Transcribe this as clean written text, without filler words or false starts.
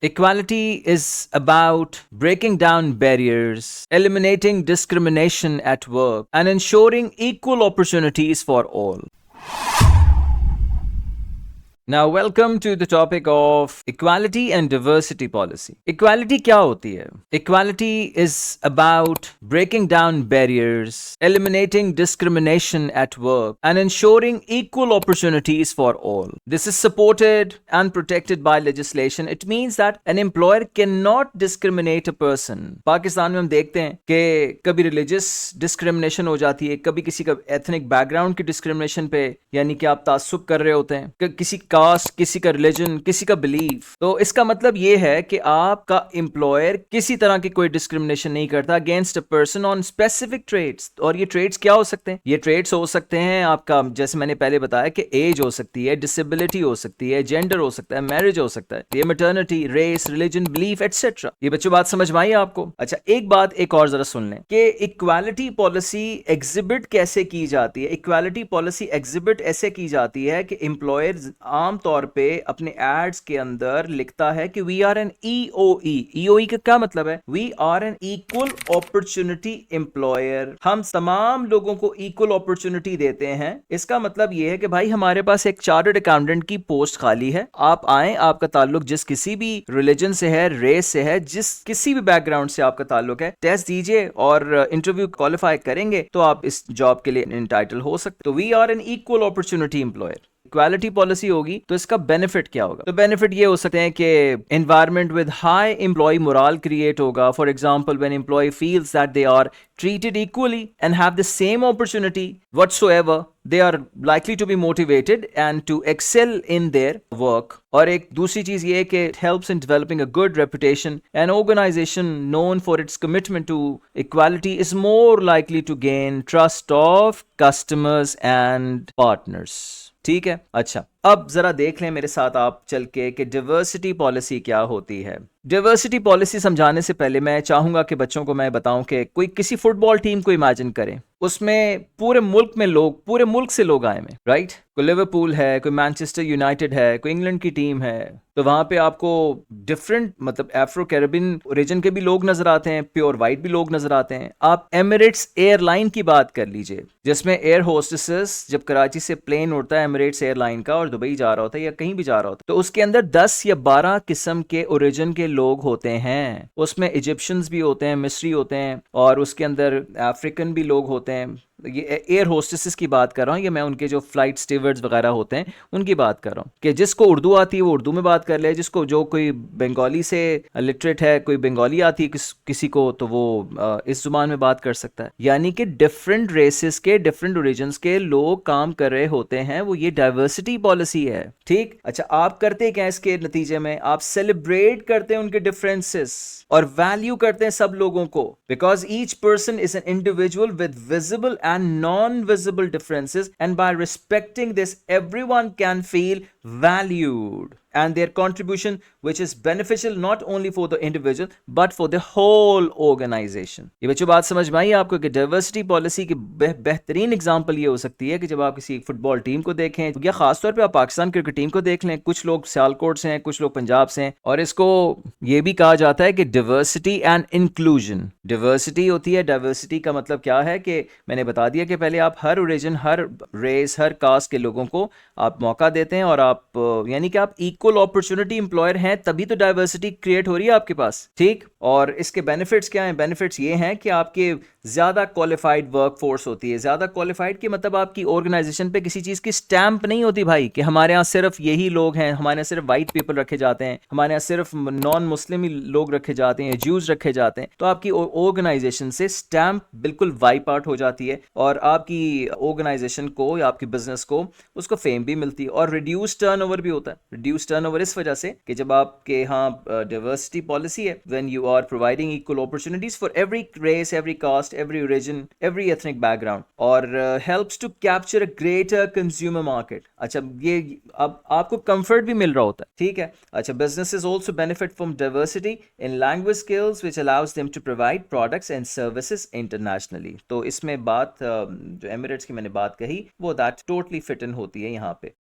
Equality is about breaking down barriers, eliminating discrimination at work, and ensuring equal opportunities for all. Now, welcome to the topic of equality and diversity policy. Equality क्या होती है? Equality is about breaking down barriers, eliminating discrimination at work, and ensuring equal opportunities for all. This is supported and protected by legislation. It means that an employer cannot discriminate a person. Pakistan में हम देखते हैं कि कभी religious discrimination हो जाती है, कभी किसी का ethnic background की discrimination पे, यानी कि आप तासुब कर रहे होते हैं, किसी कास्ट, किसी का रिलीजन, किसी का बिलीफ। तो इसका मतलब ये है कि आपका एम्प्लॉयर किसी तरह की कोई डिस्क्रिमिनेशन नहीं करता against a person on specific traits. और ये ट्रेड्स क्या हो सकते हैं? ये ट्रेड्स हो सकते हैं आपका, जैसे मैंने पहले बताया कि एज हो सकती है, डिसेबिलिटी हो सकती है, जेंडर हो सकता है, मैरिज हो सकता है, ये maternity, race, religion, belief etcetera. ये बच्चों बात समझ में आई आपको? अच्छा, एक बात एक और जरा सुन लें कि इक्वालिटी पॉलिसी एग्जिबिट कैसे की जाती है। इक्वालिटी पॉलिसी एग्जिबिट ऐसे की जाती है कि एम्प्लॉयर आमतौर पे अपने एड्स के अंदर लिखता है कि we are an EOE. EOE का क्या मतलब है? We are an equal opportunity employer. हम तमाम लोगों को इक्वल अपॉर्चुनिटी देते हैं। इसका मतलब यह है कि भाई हमारे पास एक चार्टर्ड अकाउंटेंट की पोस्ट खाली है, आप आए, आपका ताल्लुक जिस किसी भी रिलीजन से है, रेस से है, जिस किसी भी बैकग्राउंड से आपका ताल्लुक है, टेस्ट दीजिए और इंटरव्यू क्वालिफाई करेंगे तो आप इस जॉब के लिए इंटाइटल हो सकते। तो we are an equal opportunity employer. Equality policy होगी तो इसका बेनिफिट क्या होगा? तो बेनिफिट ये हो सकते हैं कि environment with high employee morale create होगा। For example, when employee feels that they are treated equally and have the same opportunity whatsoever, they are likely to be motivated and to excel in their work. और एक दूसरी चीज ये है कि it helps in developing a good reputation. An organization known for its commitment to equality is more likely to gain trust of customers and partners. ठीक है? अच्छा, अब जरा देख लें मेरे साथ आप चल के कि डाइवर्सिटी पॉलिसी क्या होती है। डाइवर्सिटी पॉलिसी समझाने से पहले मैं चाहूंगा कि बच्चों को मैं बताऊं कि कोई किसी फुटबॉल टीम को इमेजिन करें, उसमें पूरे मुल्क में लोग, पूरे मुल्क से लोग आए हैं, राइट? कोई लिवरपूल है, कोई मैनचेस्टर यूनाइटेड है, कोई इंग्लैंड की टीम है, तो वहां पे आपको डिफरेंट मतलब अफ्रो कैरेबियन रीजन के भी लोग नजर आते हैं, प्योर वाइट भी लोग नजर आते हैं। आप एमिरेट्स एयरलाइन की बात कर लीजिए, जिसमें एयर होस्टेसेस जब कराची से प्लेन उड़ता है एमिरेट्स एयरलाइन का और दुबई जा रहा होता है या कहीं भी जा रहा होता है, तो उसके अंदर 10 या 12 किस्म के ओरिजिन के लोग होते हैं। उसमें इजिप्शियंस भी होते हैं, मिस्री होते हैं, और उसके अंदर अफ्रीकन भी लोग होते हैं। ये एयर होस्टेसेस की बात कर रहा हूँ, या मैं उनके जो फ्लाइट स्टीवर्ड्स वगैरह होते हैं उनकी बात कर रहा हूँ कि जिसको उर्दू आती है वो उर्दू में बात कर ले, जिसको जो कोई बंगाली से लिटरेट है, कोई बंगाली आती है किसी को, तो वो इस जुबान में बात कर सकता है। यानी कि डिफरेंट रेसेस के, डिफरेंट ओरिजिन्स के लोग काम कर रहे होते हैं, वो ये डाइवर्सिटी पॉलिसी है। ठीक? अच्छा, आप करते क्या इसके नतीजे में? आप सेलिब्रेट करते हैं उनके डिफरेंसेस और वैल्यू करते हैं सब लोगों को, because each person is an individual with visible and non-visible differences, and by respecting this everyone can feel valued and their contribution which is beneficial not only for the individual but for the whole organization. ये बच्चों बात समझ में आई आपको कि diversity policy की बेहतरीन example ये हो सकती है कि जब आप किसी फुटबॉल टीम को देखें, या खासतौर पे आप पाकिस्तान क्रिकेट टीम को देख लें, कुछ लोग सियालकोट से हैं, कुछ लोग पंजाब से हैं, और इसको ये भी कहा जाता है कि डाइवर्सिटी एंड इंक्लूजन। डाइवर्सिटी होती है, डाइवर्सिटी का मतलब क्या है कि मैंने बता दिया कि पहले आप हर ओरिजिन, हर रेस, हर कास्ट के लोगों को आप मौका देते हैं, और आप यानी कि आप इक्वल अपॉर्चुनिटी एम्प्लॉयर हैं, तभी तो डाइवर्सिटी क्रिएट हो रही है आपके पास। ठीक? और इसके बेनिफिट्स क्या हैं? बेनिफिट्स ये हैं कि आपके ज्यादा क्वालिफाइड वर्कफोर्स होती है। ज्यादा क्वालिफाइड के मतलब आपकी ऑर्गेनाइजेशन पे किसी चीज की स्टैंप नहीं होती भाई कि हमारे यहाँ सिर्फ यही लोग हैं, हमारे यहाँ सिर्फ वाइट पीपल रखे जाते हैं, हमारे यहाँ सिर्फ नॉन मुस्लिम ही लोग रखे जाते हैं, ज्यूज रखे जाते हैं। तो आपकी ऑर्गेनाइजेशन से स्टैंप बिल्कुल वाइप आउट हो जाती है, और आपकी ऑर्गेनाइजेशन को या आपकी बिजनेस को उसको फेम भी मिलती है, और रिड्यूस टर्नओवर भी होता है। रिड्यूस टर्नओवर इस वजह से कि जब आपके यहाँ डाइवर्सिटी पॉलिसी है, when you are providing equal opportunities for every race, every caste, every origin, every ethnic background, और helps to capture a greater consumer market. अच्छा, ये अब आपको कंफर्ट भी मिल रहा होता है। ठीक है? अच्छा, businesses also benefit from diversity in language skills which allows them to provide products and services internationally. तो इसमें बात जो एमिरेट्स की मैंने बात कही वो that totally fit in होती है यहाँ पे।